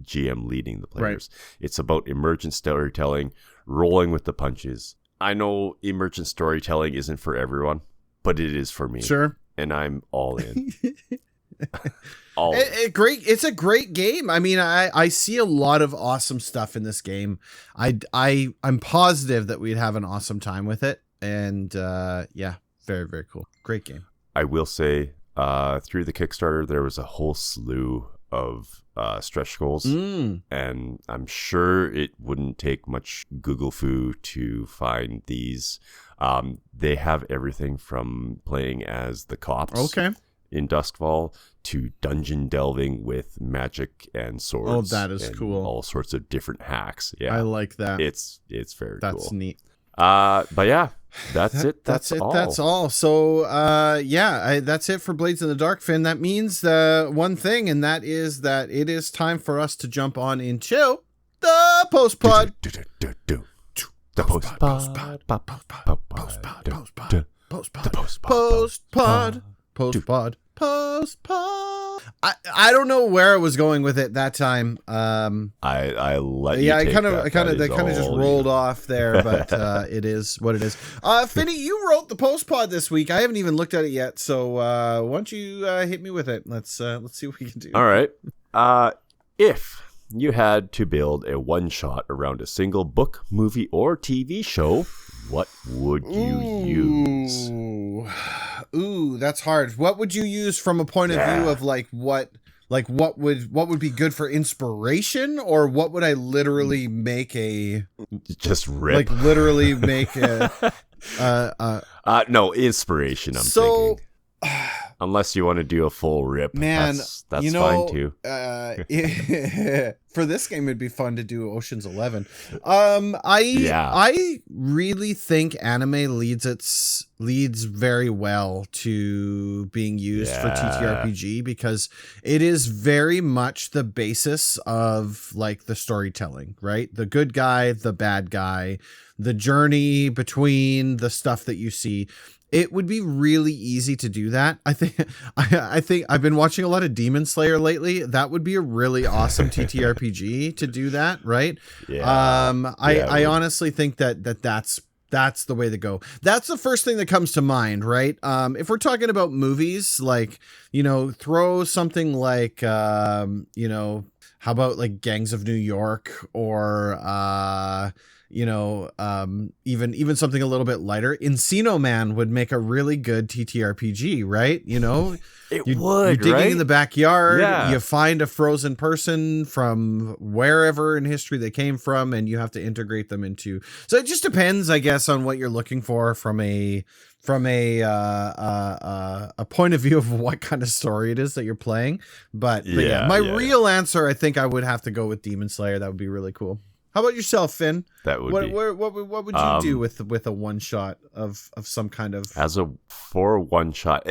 GM leading the players. Right. It's about emergent storytelling, rolling with the punches. I know emergent storytelling isn't for everyone, but it is for me. Sure. And I'm all in. It's a great game. I mean, I see a lot of awesome stuff in this game. I'm positive that we'd have an awesome time with it. And very, very cool. Great game. I will say, through the Kickstarter, there was a whole slew of stretch goals. And I'm sure it wouldn't take much Google foo to find these. They have everything from playing as the cops. Okay. In Doskvol to dungeon delving with magic and swords. Oh, that is cool. All sorts of different hacks. Yeah, I like that. It's very cool. That's neat. But yeah, that's it. That's it. all. That's all. So that's it for Blades in the Dark, Finn. That means one thing, and that is that it is time for us to jump on into the post pod. The post pod. I don't know where I was going with it that time. I let you. Yeah, take I kind of just rolled off there, but it is what it is. Finny, you wrote the post pod this week. I haven't even looked at it yet, so why don't you hit me with it? Let's see what we can do. All right. If you had to build a one shot around a single book, movie, or TV show, what would you use? Ooh, that's hard. What would you use from a point of view of what would be good for inspiration, or what would I literally make just rip? Like literally make a no inspiration. I'm thinking. Unless you want to do a full rip. Man, that's you know, fine too. For this game, it'd be fun to do Ocean's 11. I really think anime leads very well to being used for TTRPG because it is very much the basis of like the storytelling, right? The good guy, the bad guy, the journey between the stuff that you see. It would be really easy to do that. I think I've been watching a lot of Demon Slayer lately. That would be a really awesome TTRPG to do that, right? Yeah. I honestly think that's the way to go. That's the first thing that comes to mind, right? If we're talking about movies, like, you know, throw something like, you know, how about like Gangs of New York or, you know, even something a little bit lighter. Encino Man would make a really good TTRPG, right? You know, you're digging in the backyard, you find a frozen person from wherever in history they came from, and you have to integrate them into. So it just depends, I guess, on what you're looking for from a point of view of what kind of story it is that you're playing. But my real answer, I think I would have to go with Demon Slayer. That would be really cool. How about yourself, Finn? That would be. What would you do with a one shot of some kind of for a one shot?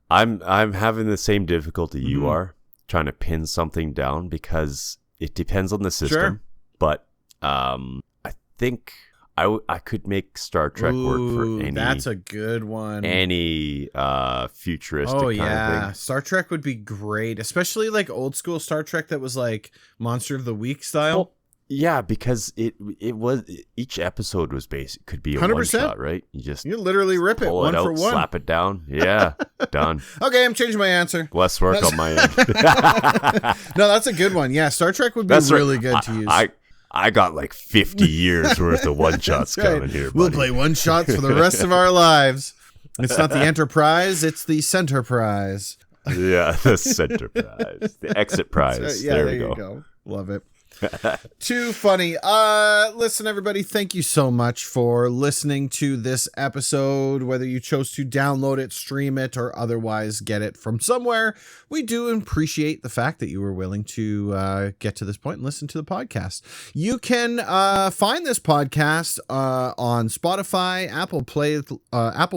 I'm having the same difficulty you are trying to pin something down because it depends on the system. Sure. But I think I could make Star Trek work for any. That's a good one. Any futuristic kind of thing. Star Trek would be great, especially like old school Star Trek that was like Monster of the Week style. Well, yeah, because it was each episode was could be a 100%. One shot, right? You literally rip it one for one, slap it down. Yeah, done. Okay, I'm changing my answer. Less work on my end. No, that's a good one. Yeah, Star Trek would be really good to use. I got like 50 years worth of one shots coming here. We'll play one shots for the rest of our lives. It's not the Enterprise; it's the Center Prize. Yeah, the Center Prize, the Exit Prize. Right, yeah, there you go. Love it. Too funny. Listen, everybody, thank you so much for listening to this episode, whether you chose to download it, stream it, or otherwise get it from somewhere. We do appreciate the fact that you were willing to get to this point and listen to the podcast. You can find this podcast on Spotify, Apple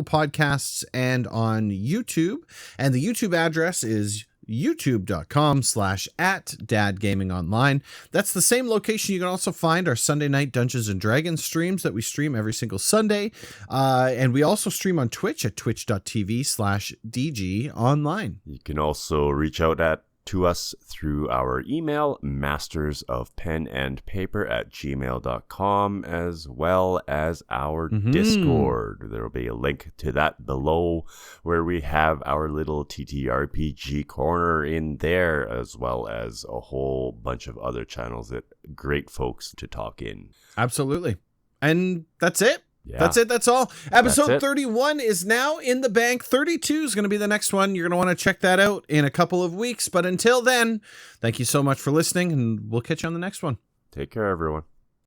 Podcasts, and on YouTube. And the YouTube address is youtube.com/@DadGamingOnline. That's the same location you can also find our Sunday night Dungeons and Dragons streams that we stream every single Sunday. And we also stream on Twitch at twitch.tv/DGOnline. You can also reach out to us through our email, mastersofpenandpaper@gmail.com, as well as our Discord. There will be a link to that below where we have our little TTRPG corner in there, as well as a whole bunch of other channels that great folks to talk in. Absolutely. And that's it. Yeah. That's it. That's all. Episode 31 is now in the bank. 32 is going to be the next one. You're going to want to check that out in a couple of weeks. But until then, thank you so much for listening, and we'll catch you on the next one. Take care, everyone.